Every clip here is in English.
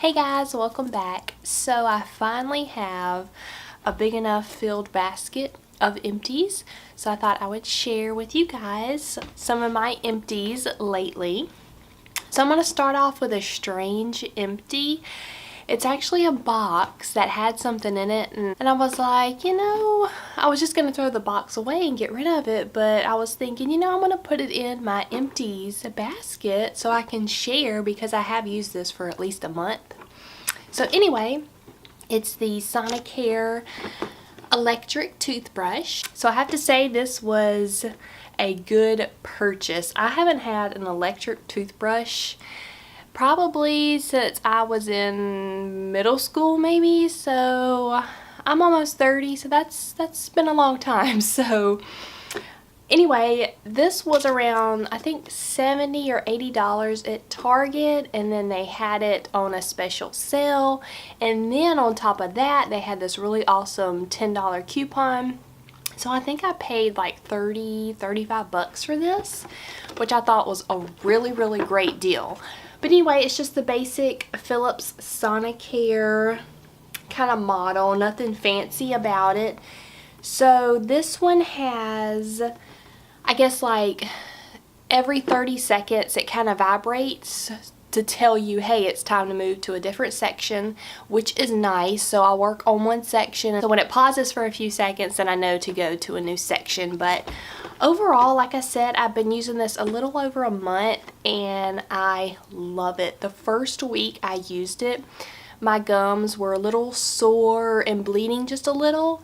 Hey guys, welcome back. So I finally have a big enough filled basket of empties, so I thought I would share with you guys some of my empties lately. So I'm going to start off with a strange empty. It's actually a box that had something in it, and I was like, I was just going to throw the box away and get rid of it, but I was thinking, I'm going to put it in my empties basket so I can share, because I have used this for at least a month. So anyway, it's the Sonicare electric toothbrush. So I have to say this was a good purchase. I haven't had an electric toothbrush probably since I was in middle school maybe, so I'm almost 30, so that's been a long time. So anyway, this was around I think $70 or $80 at Target, and then they had it on a special sale, and then on top of that they had this really awesome $10 coupon. So I think I paid like $35 for this, which I thought was a really great deal. But anyway, it's just the basic Philips Sonicare kind of model, nothing fancy about it. So this one has, I guess, like every 30 seconds it kind of vibrates to tell you, hey, it's time to move to a different section, which is nice. So I'll work on one section, so when it pauses for a few seconds, then I know to go to a new section. But overall, like I said, I've been using this a little over a month and I love it. The first week I used it, my gums were a little sore and bleeding just a little,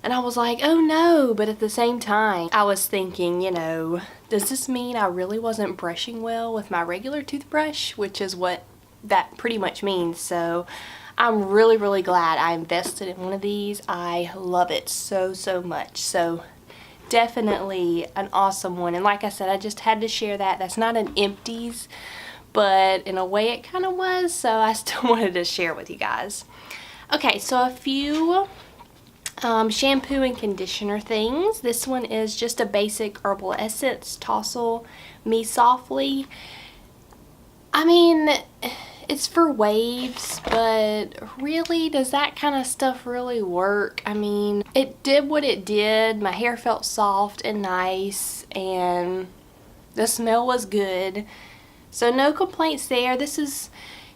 and I was like, oh no, but at the same time I was thinking, does this mean I really wasn't brushing well with my regular toothbrush, which is what that pretty much means. So I'm really glad I invested in one of these. I love it so much. So definitely an awesome one, and like I said, I just had to share that. That's not an empties, but in a way it kind of was, so I still wanted to share with you guys. Okay, so a few shampoo and conditioner things. This one is just a basic herbal essence, Tousle Me Softly. I mean, it's for waves, but really, does that kind of stuff really work? I mean, it did what it did. My hair felt soft and nice, and the smell was good. So no complaints there. This is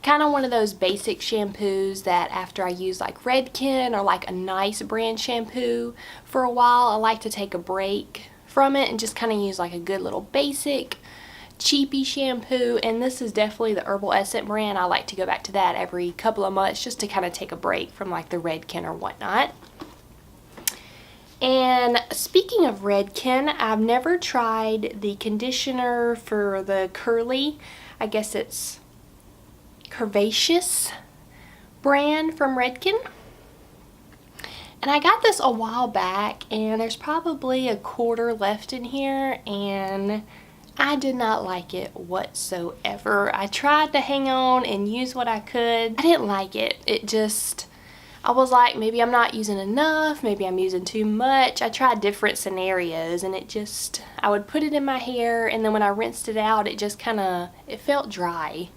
kind of one of those basic shampoos that after I use like Redken or like a nice brand shampoo for a while, I like to take a break from it and just kind of use like a good little basic cheapy shampoo. And this is definitely the Herbal Essence brand. I like to go back to that every couple of months just to kind of take a break from like the Redken or whatnot. And speaking of Redken, I've never tried the conditioner for the curly, I guess it's Curvaceous brand from Redken. And I got this a while back, and there's probably a quarter left in here, and I did not like it whatsoever. I tried to hang on and use what I could. I didn't like it. I was like, maybe I'm not using enough, maybe I'm using too much. I tried different scenarios, and I would put it in my hair, and then when I rinsed it out, it felt dry.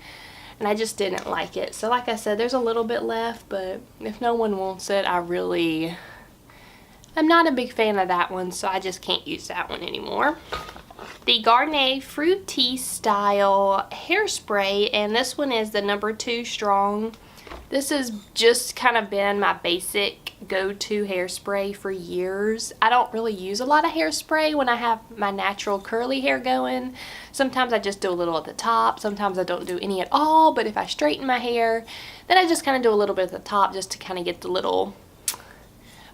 And I just didn't like it. So like I said, there's a little bit left, but if no one wants it, I'm not a big fan of that one, so I just can't use that one anymore. The Garnier Fruity Style Hairspray, and this one is the number 2 strong. This has just kind of been my basic go-to hairspray for years. I don't really use a lot of hairspray when I have my natural curly hair going. Sometimes I just do a little at the top. Sometimes I don't do any at all, but if I straighten my hair, then I just kind of do a little bit at the top just to kind of get the little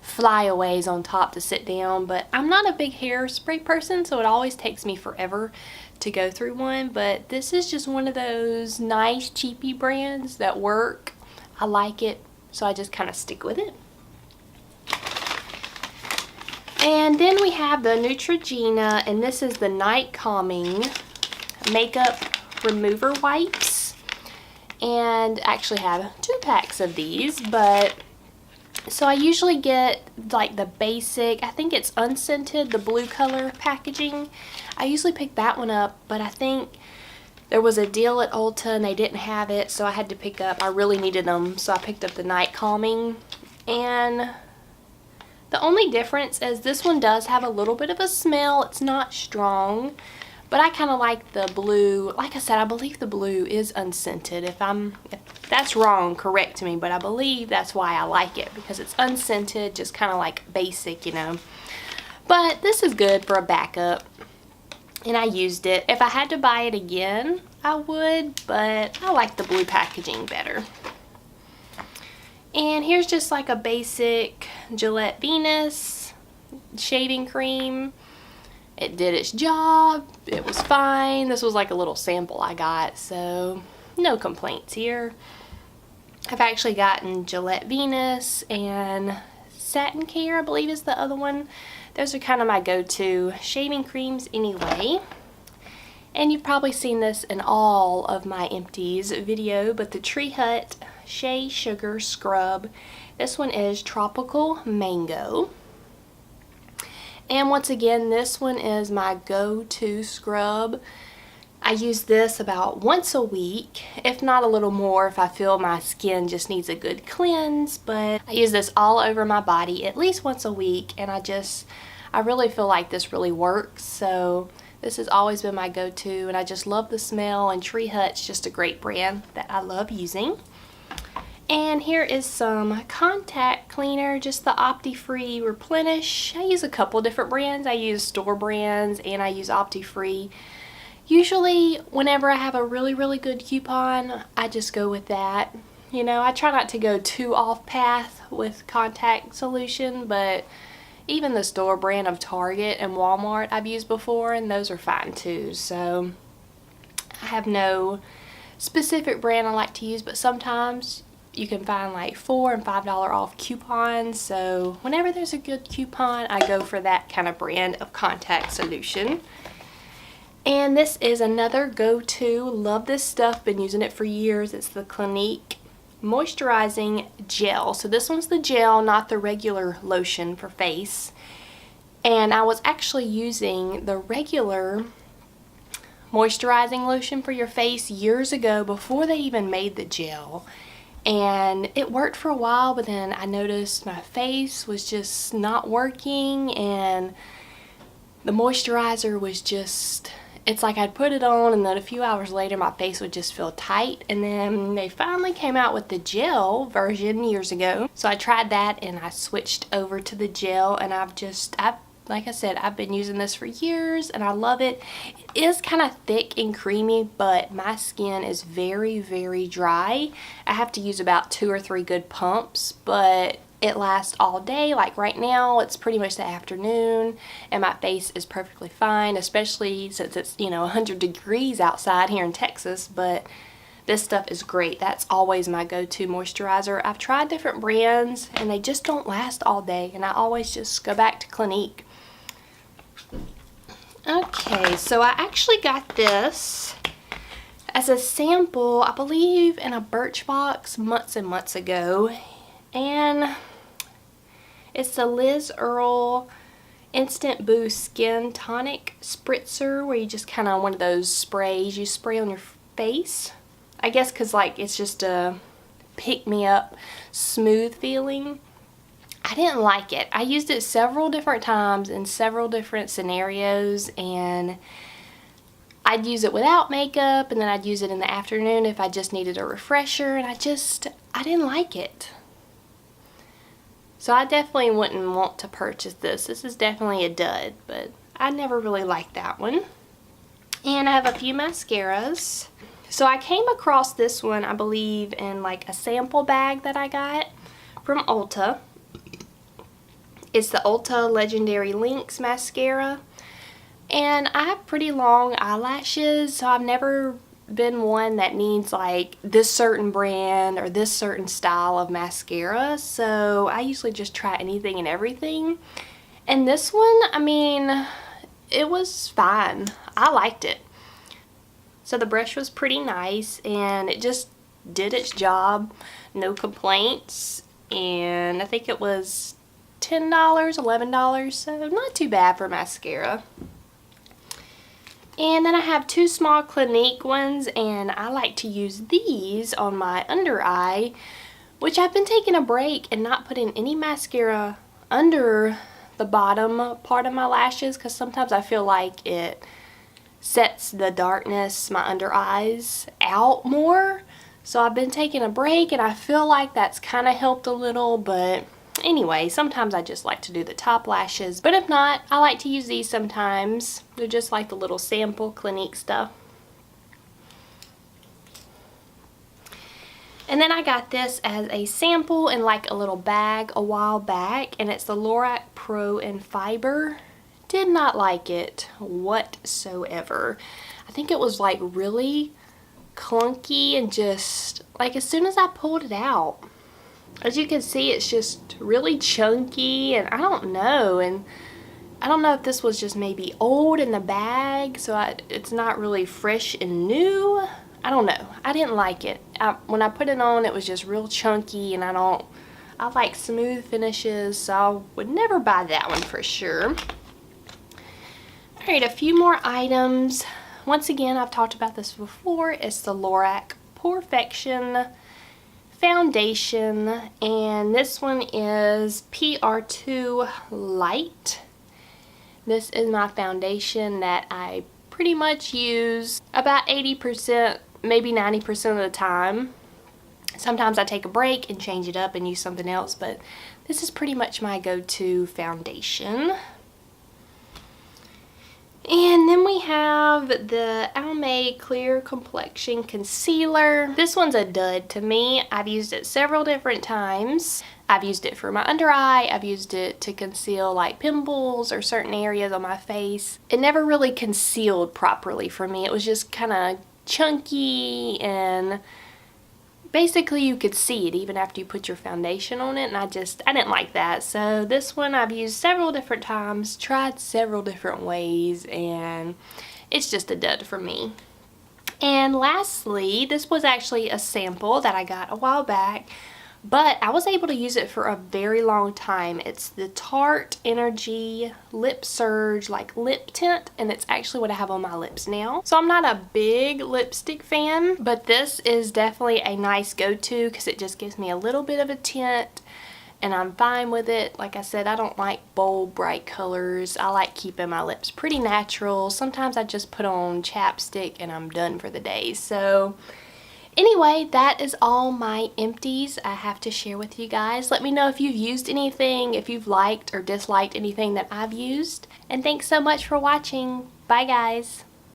flyaways on top to sit down. But I'm not a big hairspray person, so it always takes me forever to go through one. But this is just one of those nice cheapy brands that work. I like it, so I just kind of stick with it. And then we have the Neutrogena, and this is the Night Calming Makeup Remover Wipes. And I actually have 2 packs of these, but so I usually get like the basic, I think it's unscented, the blue color packaging. I usually pick that one up, but I think there was a deal at Ulta and they didn't have it, so I had to pick up, I really needed them, so I picked up the night calming. And the only difference is this one does have a little bit of a smell. It's not strong, but I kind of like the blue. Like I said, I believe the blue is unscented. If that's wrong, correct me, but I believe that's why I like it, because it's unscented, just kind of like basic, you know. But this is good for a backup, and I used it. If I had to buy it again, I would, but I like the blue packaging better. And here's just like a basic Gillette Venus shaving cream. It did its job. It was fine. This was like a little sample I got, so no complaints here. I've actually gotten Gillette Venus and Satin Care, I believe is the other one. Those are kind of my go-to shaving creams anyway. And you've probably seen this in all of my Empties video, but the Tree Hut Shea Sugar Scrub. This one is Tropical Mango. And once again, this one is my go-to scrub. I use this about once a week, if not a little more if I feel my skin just needs a good cleanse. But I use this all over my body at least once a week, and I really feel like this really works. So this has always been my go-to, and I just love the smell, and Tree Hut's just a great brand that I love using. And here is some contact cleaner, just the Opti-Free Replenish. I use a couple different brands. I use store brands and I use Opti-Free. Usually whenever I have a really, really good coupon, I just go with that. You know, I try not to go too off path with contact solution, but even the store brand of Target and Walmart I've used before, and those are fine too. So I have no specific brand I like to use, but sometimes you can find like $4 and $5 off coupons. So whenever there's a good coupon, I go for that kind of brand of contact solution. And this is another go-to. Love this stuff. Been using it for years. It's the Clinique Moisturizing Gel. So this one's the gel, not the regular lotion for face. And I was actually using the regular moisturizing lotion for your face years ago, before they even made the gel. And it worked for a while, but then I noticed my face was just not working, and the moisturizer was just, it's like I'd put it on and then a few hours later my face would just feel tight. And then they finally came out with the gel version years ago, so I tried that and I switched over to the gel, and like I said, I've been using this for years and I love it. It is kind of thick and creamy, but my skin is very, very dry. I have to use about 2 or 3 good pumps, but it lasts all day. Like right now, it's pretty much the afternoon and my face is perfectly fine, especially since it's, you know, 100 degrees outside here in Texas. But this stuff is great. That's always my go-to moisturizer. I've tried different brands and they just don't last all day, and I always just go back to Clinique. Okay, so I actually got this as a sample, I believe, in a Birchbox months and months ago. And it's the Liz Earle Instant Boost Skin Tonic Spritzer, where you just kind of, one of those sprays you spray on your face. I guess because like it's just a pick-me-up smooth feeling. I didn't like it. I used it several different times in several different scenarios, and I'd use it without makeup, and then I'd use it in the afternoon if I just needed a refresher, and I didn't like it. So I definitely wouldn't want to purchase this. This is definitely a dud, but I never really liked that one. And I have a few mascaras. So I came across this one, I believe, in like a sample bag that I got from Ulta. It's the Ulta Legendary Links mascara, and I have pretty long eyelashes, so I've never been one that needs like this certain brand or this certain style of mascara, so I usually just try anything and everything. And this one, I mean, it was fine. I liked it. So the brush was pretty nice and it just did its job, no complaints, and I think it was $10, $11, so not too bad for mascara. And then I have two small Clinique ones, and I like to use these on my under eye, which I've been taking a break and not putting any mascara under the bottom part of my lashes, because sometimes I feel like it sets the darkness, my under eyes, out more. So I've been taking a break, and I feel like that's kind of helped a little, but anyway, sometimes I just like to do the top lashes, but if not, I like to use these sometimes. They're just like the little sample Clinique stuff. And then I got this as a sample in like a little bag a while back, and it's the Lorac Pro in Fiber. Did not like it whatsoever. I think it was like really clunky, and just like as soon as I pulled it out, as you can see, it's just really chunky, and I don't know if this was just maybe old in the bag, so it's not really fresh and new. I don't know. I didn't like it. When I put it on, it was just real chunky, and I like smooth finishes, so I would never buy that one for sure. Alright, a few more items. Once again, I've talked about this before. It's the Lorac Perfection foundation, and this one is PR2 Light. This is my foundation that I pretty much use about 80%, maybe 90% of the time. Sometimes I take a break and change it up and use something else, but this is pretty much my go-to foundation. And then we have the Almay Clear Complexion Concealer. This one's a dud to me. I've used it several different times. I've used it for my under eye. I've used it to conceal like pimples or certain areas on my face. It never really concealed properly for me. It was just kind of chunky, and basically you could see it even after you put your foundation on it, and I didn't like that. So this one I've used several different times, tried several different ways, and it's just a dud for me. And lastly, this was actually a sample that I got a while back, but I was able to use it for a very long time. It's the Tarte Energy Lip Surge like lip tint, and it's actually what I have on my lips now. So I'm not a big lipstick fan, but this is definitely a nice go-to because it just gives me a little bit of a tint, and I'm fine with it. Like I said, I don't like bold, bright colors. I like keeping my lips pretty natural. Sometimes I just put on chapstick and I'm done for the day. So anyway, that is all my empties I have to share with you guys. Let me know if you've used anything, if you've liked or disliked anything that I've used. And thanks so much for watching. Bye guys.